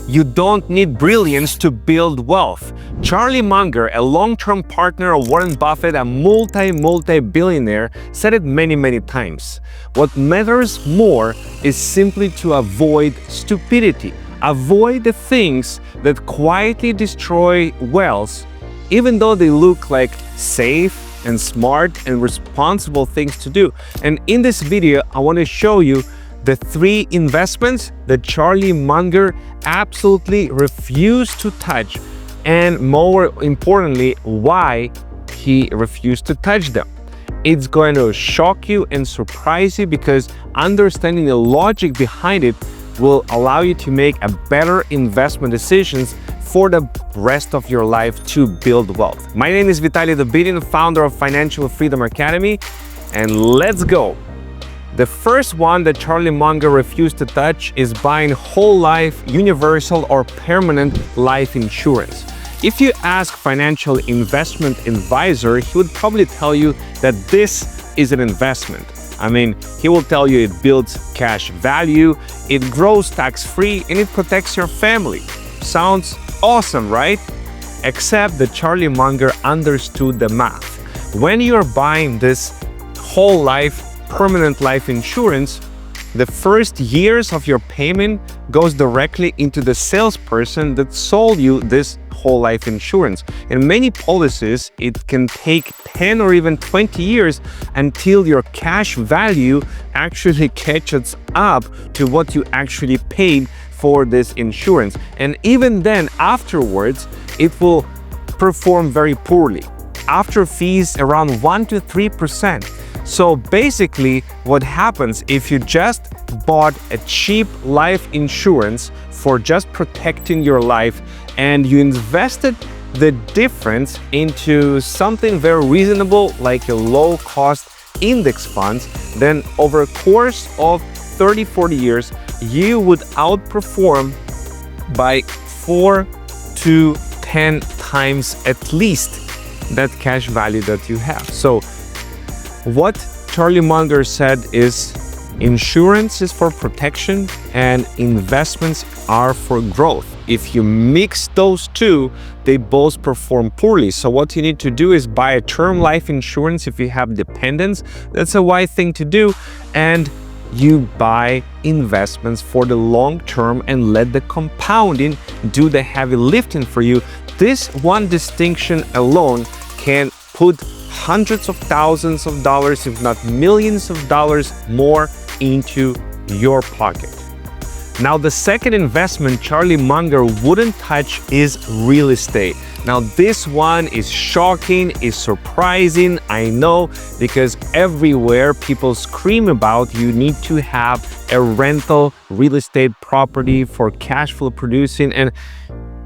You don't need brilliance to build wealth. Charlie Munger, a long-term partner of Warren Buffett, a multi-billionaire, said it many times. What matters more is simply to avoid stupidity. Avoid the things that quietly destroy wealth, even though they look like safe and smart and responsible things to do. And in this video, I want to show you the 3 investments that Charlie Munger absolutely refused to touch, and more importantly, why he refused to touch them. It's going to shock you and surprise you, because understanding the logic behind it will allow you to make a better investment decisions for the rest of your life to build wealth. My name is Vitaly, the Billionaire, founder of Financial Freedom Academy, and let's go. The first one that Charlie Munger refused to touch is buying whole life, universal or permanent life insurance. If you ask financial investment advisor, he would probably tell you that this is an investment. I mean, he will tell you it builds cash value, it grows tax-free, and it protects your family. Sounds awesome, right? Except that Charlie Munger understood the math. When you're buying this whole life, permanent life insurance, the first years of your payment goes directly into the salesperson that sold you this whole life insurance. In many policies, it can take 10 or even 20 years until your cash value actually catches up to what you actually paid for this insurance. And even then, afterwards, it will perform very poorly. After fees, around 1 to 3%. So basically, what happens if you just bought a cheap life insurance for just protecting your life, and you invested the difference into something very reasonable like a low-cost index funds, then over a course of 30-40 years, you would outperform by 4 to 10 times at least that cash value that you have. So what Charlie Munger said is insurance is for protection and investments are for growth. If you mix those two, they both perform poorly. So what you need to do is buy a term life insurance if you have dependents. That's a wise thing to do. And you buy investments for the long term and let the compounding do the heavy lifting for you. This one distinction alone can put hundreds of thousands of dollars, if not millions of dollars more into your pocket. Now, the second investment Charlie Munger wouldn't touch is real estate. Now, this one is shocking, is surprising, I know, because everywhere people scream about you need to have a rental real estate property for cash flow producing, and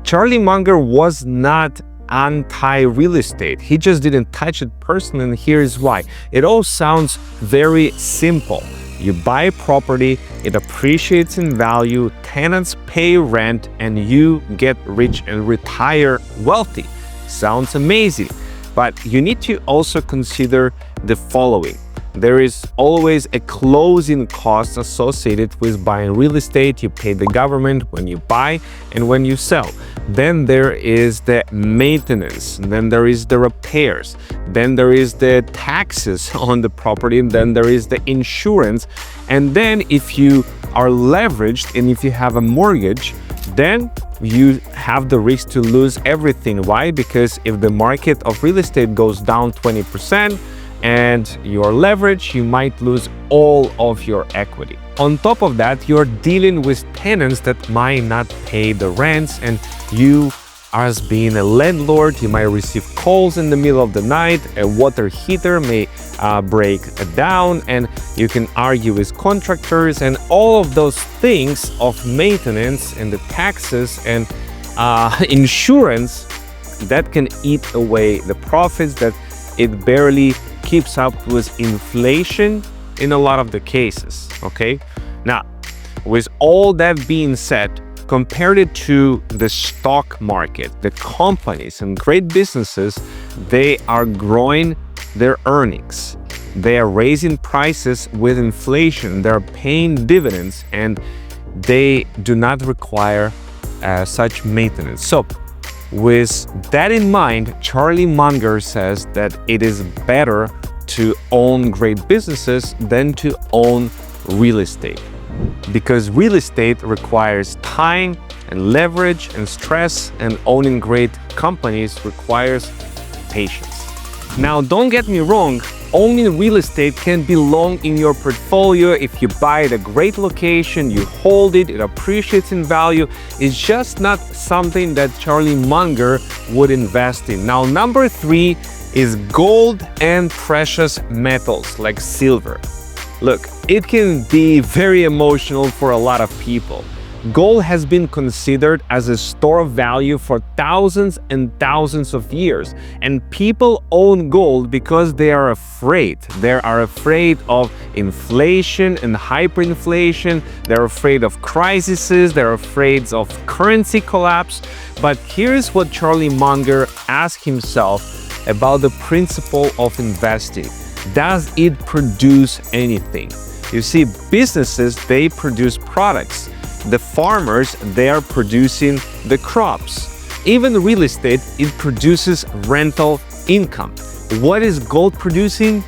Charlie Munger was not anti-real estate. He just didn't touch it personally, and here's why. It all sounds very simple. You buy property, it appreciates in value, tenants pay rent, and you get rich and retire wealthy. Sounds amazing, but you need to also consider the following. There is always a closing cost associated with buying real estate. You pay the government when you buy and when you sell. Then there is the maintenance, then there is the repairs, then there is the taxes on the property, and then there is the insurance. And then if you are leveraged and if you have a mortgage, then you have the risk to lose everything. Why? Because if the market of real estate goes down 20%, and your leverage, you might lose all of your equity. On top of that, you're dealing with tenants that might not pay the rents, and you, as being a landlord, you might receive calls in the middle of the night, a water heater may break down, and you can argue with contractors, and all of those things of maintenance and the taxes and insurance that can eat away the profits that it barely keeps up with inflation in a lot of the cases, okay? Now, with all that being said, compared it to the stock market, the companies and great businesses, they are growing their earnings. They are raising prices with inflation, they're paying dividends, and they do not require such maintenance. So with that in mind, Charlie Munger says that it is better to own great businesses than to own real estate, because real estate requires time and leverage and stress, and owning great companies requires patience. Now, don't get me wrong, owning real estate can belong in your portfolio if you buy at a great location, you hold it, it appreciates in value. It's just not something that Charlie Munger would invest in. Now, number 3 is gold and precious metals like silver. Look, it can be very emotional for a lot of people. Gold has been considered as a store of value for thousands and thousands of years, and people own gold because they are afraid. They are afraid of inflation and hyperinflation. They're afraid of crises. They're afraid of currency collapse. But here's what Charlie Munger asked himself about the principle of investing. Does it produce anything? You see, businesses, they produce products. The farmers, they are producing the crops. Even real estate, it produces rental income. What is gold producing?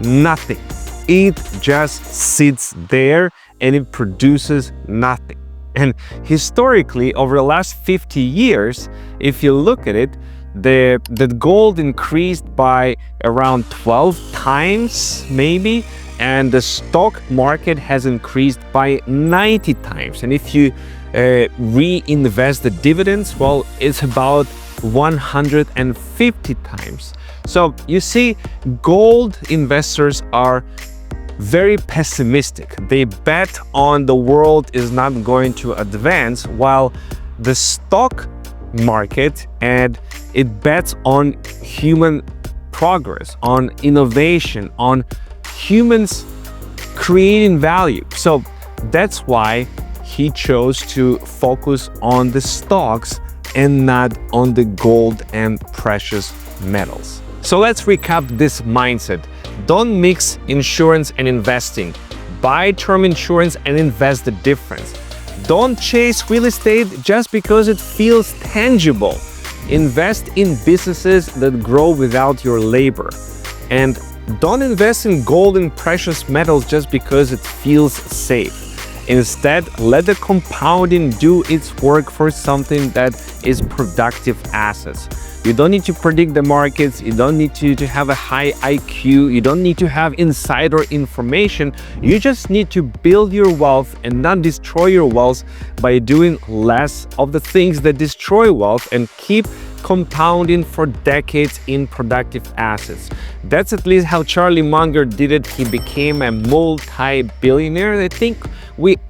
Nothing. It just sits there and it produces nothing. And historically, over the last 50 years, if you look at it, the gold increased by around 12 times maybe, and the stock market has increased by 90 times. And if you reinvest the dividends, well, it's about 150 times. So you see, gold investors are very pessimistic. They bet on the world is not going to advance, while the stock market, and it bets on human progress, on innovation, on humans creating value. So that's why he chose to focus on the stocks and not on the gold and precious metals. So let's recap this mindset. Don't mix insurance and investing. Buy term insurance and invest the difference. Don't chase real estate just because it feels tangible. Invest in businesses that grow without your labor. And don't invest in gold and precious metals just because it feels safe. Instead, let the compounding do its work for something that is productive assets. You don't need to predict the markets, you don't need to have a high IQ, you don't need to have insider information. You just need to build your wealth and not destroy your wealth by doing less of the things that destroy wealth, and keep compounding for decades in productive assets. That's at least how Charlie Munger did it. He became a multi-billionaire. I think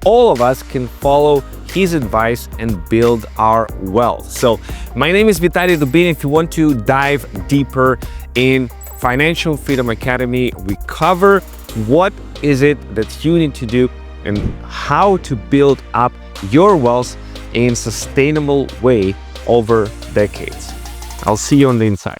all of us can follow his advice and build our wealth. So my name is Vitaly Dubin. If you want to dive deeper in Financial Freedom Academy, we cover what is it that you need to do and how to build up your wealth in a sustainable way over decades. I'll see you on the inside.